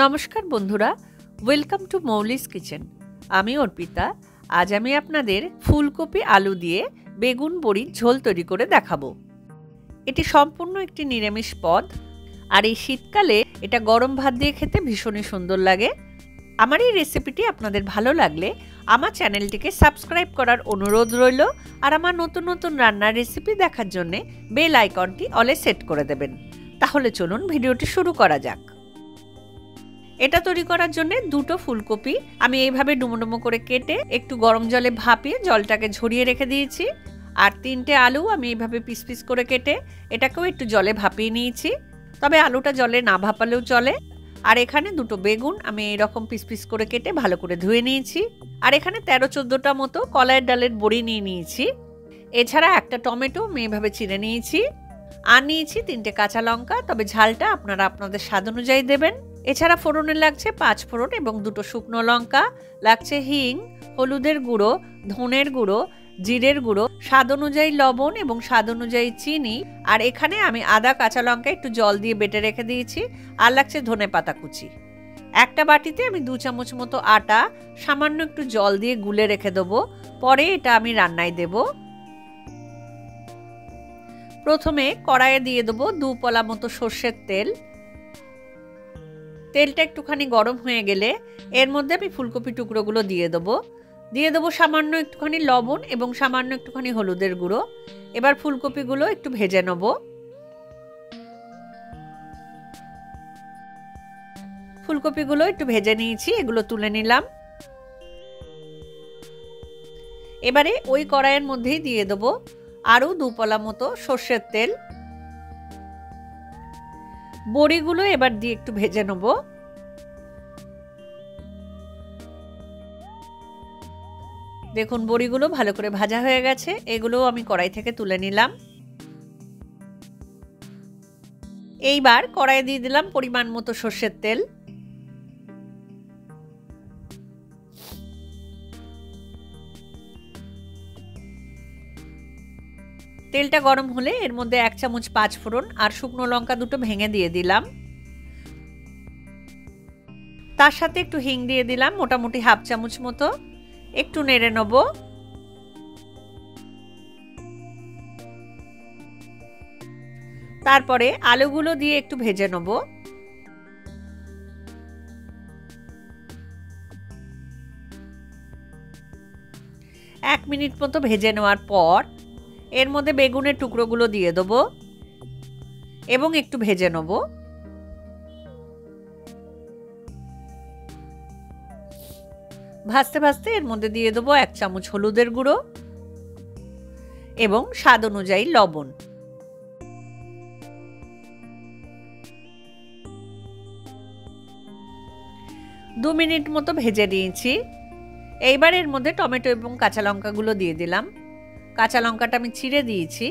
নমস্কার বন্ধুরা, welcome to মৌলিস kitchen. আমি অর্পিতা। আজ আমি আপনাদের ফুলকপি আলু দিয়ে বেগুন বড়ির ঝোল তৈরি করে দেখাবো। এটি সম্পূর্ণ একটি নিরামিষ পদ, আর এই শীতকালে এটা গরম ভাত দিয়ে খেতে ভীষণই সুন্দর লাগে। আমার এই রেসিপিটি আপনাদের ভালো লাগলে আমার চ্যানেলটিকে সাবস্ক্রাইব করার অনুরোধ রইল, আর আমার নতুন নতুন রান্নার রেসিপি দেখার জন্যে বেল আইকনটি অলে সেট করে দেবেন। তাহলে চলুন ভিডিওটি শুরু করা যাক। এটা তৈরি করার জন্য দুটো ফুলকপি আমি এইভাবে ডুমো ডুমো করে কেটে একটু গরম জলে ভাপিয়ে জলটাকে ঝরিয়ে রেখে দিয়েছি। আর 3টে আলু আমি এইভাবে পিস পিস করে কেটে এটাকেও একটু জলে ভাপিয়ে নিয়েছি, তবে আলুটা জলে না ভাপালেও চলে। আর এখানে দুটো বেগুন আমি এইরকম পিস পিস করে কেটে ভালো করে ধুয়ে নিয়েছি। আর এখানে 13-14টা মতো কলাইয়ের ডালের বড়ি নিয়ে নিয়েছি। এছাড়া একটা টমেটো আমি এইভাবে চিড়ে নিয়েছি। আর নিয়েছি 3টে কাঁচা লঙ্কা, তবে ঝালটা আপনারা আপনাদের স্বাদ অনুযায়ী দেবেন। এছাড়া ফোড়নে লাগছে 5 ফোড়ন এবং 2টো শুকনো লঙ্কা, লাগছে হিং, হলুদের গুঁড়ো, ধনের গুঁড়ো, জিরের গুঁড়ো, স্বাদ অনুযায়ী লবণ এবং স্বাদ অনুযায়ী চিনি। আর এখানে আমি আদা কাঁচা লঙ্কা একটু জল দিয়ে বেটে রেখে দিয়েছি। আর লাগছে ধনেপাতা কুচি। একটা বাটিতে আমি 2 চামচ মতো আটা সামান্য একটু জল দিয়ে গুলে রেখে দেবো, পরে এটা আমি রান্নায় দেব। প্রথমে কড়াইয়ে দিয়ে দেবো 2 পলা মতো সর্ষের তেল। তেলটা একটুখানি গরম হয়ে গেলে এর মধ্যে আমি ফুলকপি টুকরোগুলো দিয়ে দেবো সামান্য একটুখানি লবণ এবং সামান্য একটুখানি হলুদের গুঁড়ো। এবার ফুলকপিগুলো একটু ভেজে নেব। ফুলকপিগুলো একটু ভেজে নিয়েছি, এগুলো তুলে নিলাম। এবারে ওই কড়াইয়ের মধ্যেই দিয়ে দেবো আরও 2 পলা মতো সর্ষের তেল। বড়িগুলো এবার দিয়ে একটু ভেজে নেব। দেখুন বড়িগুলো ভালো করে ভাজা হয়ে গেছে, এগুলো আমি কড়াই থেকে তুলে নিলাম। এইবার কড়াইয়ে দিয়ে দিলাম পরিমাণ মতো সর্ষের তেল। তেলটা গরম হলে এর মধ্যে 1 চামচ 5 ফোড়ন আর শুকনো লঙ্কা 2টো ভেঙে দিয়ে দিলাম। তার সাথে একটু হিং দিয়ে দিলাম, মোটামুটি হাফ চামচ মতো। একটু নেড়ে নেব। তারপরে আলুগুলো দিয়ে একটু ভেজে নেব। এক মিনিট মতো ভেজে নেওয়ার পর এর মধ্যে বেগুনের টুকরোগুলো দিয়ে দেবো এবং একটু ভেজে নেব। ভাজতে ভাজতে এর মধ্যে দিয়ে দেবো 1 চামচ হলুদের গুঁড়ো এবং স্বাদ অনুযায়ী লবণ। দু মিনিট মতো ভেজে নিয়েছি। এইবার এর মধ্যে টমেটো এবং কাঁচা লঙ্কাগুলো দিয়ে দিলাম। কাঁচা লঙ্কাটা আমি ছিঁড়ে দিয়েছি।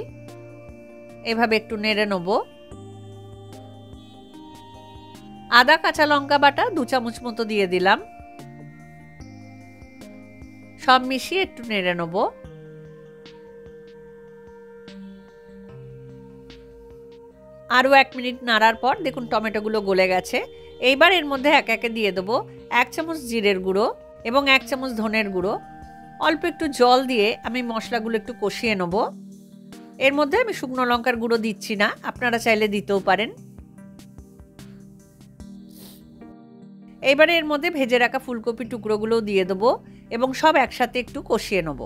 এভাবে একটু নেড়ে নেব। আদা কাঁচা লঙ্কা বাটা 2 চামচ মতো দিয়ে দিলাম। সব মিশিয়ে একটু নেড়ে নেব। আরও 1 মিনিট নাড়ার পর দেখুন টমেটোগুলো গলে গেছে। এইবার এর মধ্যে একে একে দিয়ে দেবো 1 চামচ জিরের গুঁড়ো এবং 1 চামচ ধনের গুঁড়ো। অল্প একটু জল দিয়ে আমি মশলাগুলো একটু কষিয়ে নেব। এর মধ্যে আমি শুকনো লঙ্কার গুঁড়ো দিচ্ছি না, আপনারা চাইলে দিতেও পারেন। এইবারে এর মধ্যে ভেজে রাখা ফুলকপি টুকরোগুলো দিয়ে দেবো এবং সব একসাথে একটু কষিয়ে নেব।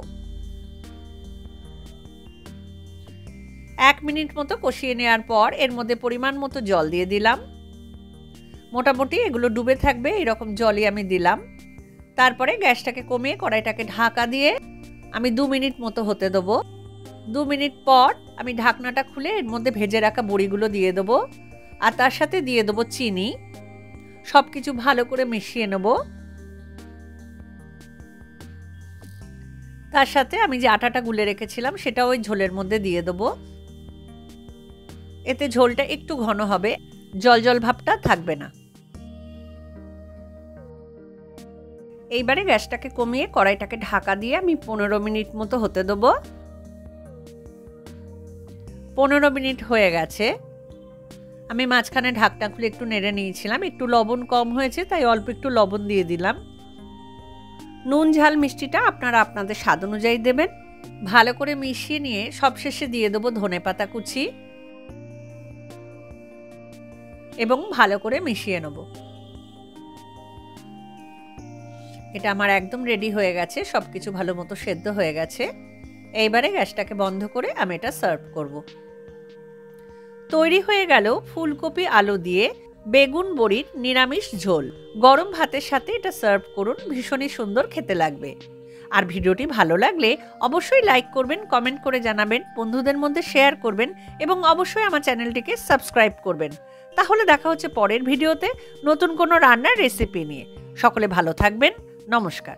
1 মিনিট মতো কষিয়ে নেওয়ার পর এর মধ্যে পরিমাণ মতো জল দিয়ে দিলাম। মোটামুটি এগুলো ডুবে থাকবে এরকম জলই আমি দিলাম। তারপরে গ্যাসটাকে কমিয়ে কড়াইটাকে ঢাকা দিয়ে আমি 2 মিনিট মতো হতে দেবো। 2 মিনিট পর আমি ঢাকনাটা খুলে এর মধ্যে ভেজে রাখা বড়িগুলো দিয়ে দেবো আর তার সাথে দিয়ে দেবো চিনি। সব কিছু ভালো করে মিশিয়ে নেব। তার সাথে আমি যে আটাটা গুলে রেখেছিলাম সেটা ওই ঝোলের মধ্যে দিয়ে দেবো। এতে ঝোলটা একটু ঘন হবে, জল জল ভাবটা থাকবে না। এইবারে গ্যাসটাকে কমিয়ে কড়াইটাকে ঢাকা দিয়ে আমি 15 মিনিট মতো হতে দেবো। 15 মিনিট হয়ে গেছে। আমি মাঝখানে ঢাকনা খুলে একটু নেড়ে নিয়েছিলাম, একটু লবণ কম হয়েছে তাই অল্প একটু লবণ দিয়ে দিলাম। নুন ঝাল মিষ্টিটা আপনারা আপনাদের স্বাদ অনুযায়ী দেবেন। ভালো করে মিশিয়ে নিয়ে সবশেষে দিয়ে দেবো ধনেপাতা কুচি এবং ভালো করে মিশিয়ে নেব। এটা আমার একদম রেডি হয়ে গেছে, সবকিছু ভালো মতো সেদ্ধ হয়ে গেছে। এইবারে গ্যাসটাকে বন্ধ করে আমি এটা সার্ভ করব। তৈরি হয়ে গেল ফুলকপি আলু দিয়ে বেগুন বড়ির নিরামিষ ঝোল। গরম ভাতের সাথে এটা সার্ভ করুন, ভীষণই সুন্দর খেতে লাগবে। আর ভিডিওটি ভালো লাগলে অবশ্যই লাইক করবেন, কমেন্ট করে জানাবেন, বন্ধুদের মধ্যে শেয়ার করবেন এবং অবশ্যই আমার চ্যানেলটিকে সাবস্ক্রাইব করবেন। তাহলে দেখা হচ্ছে পরের ভিডিওতে নতুন কোনো রান্নার রেসিপি নিয়ে। সকলে ভালো থাকবেন। নমস্কার।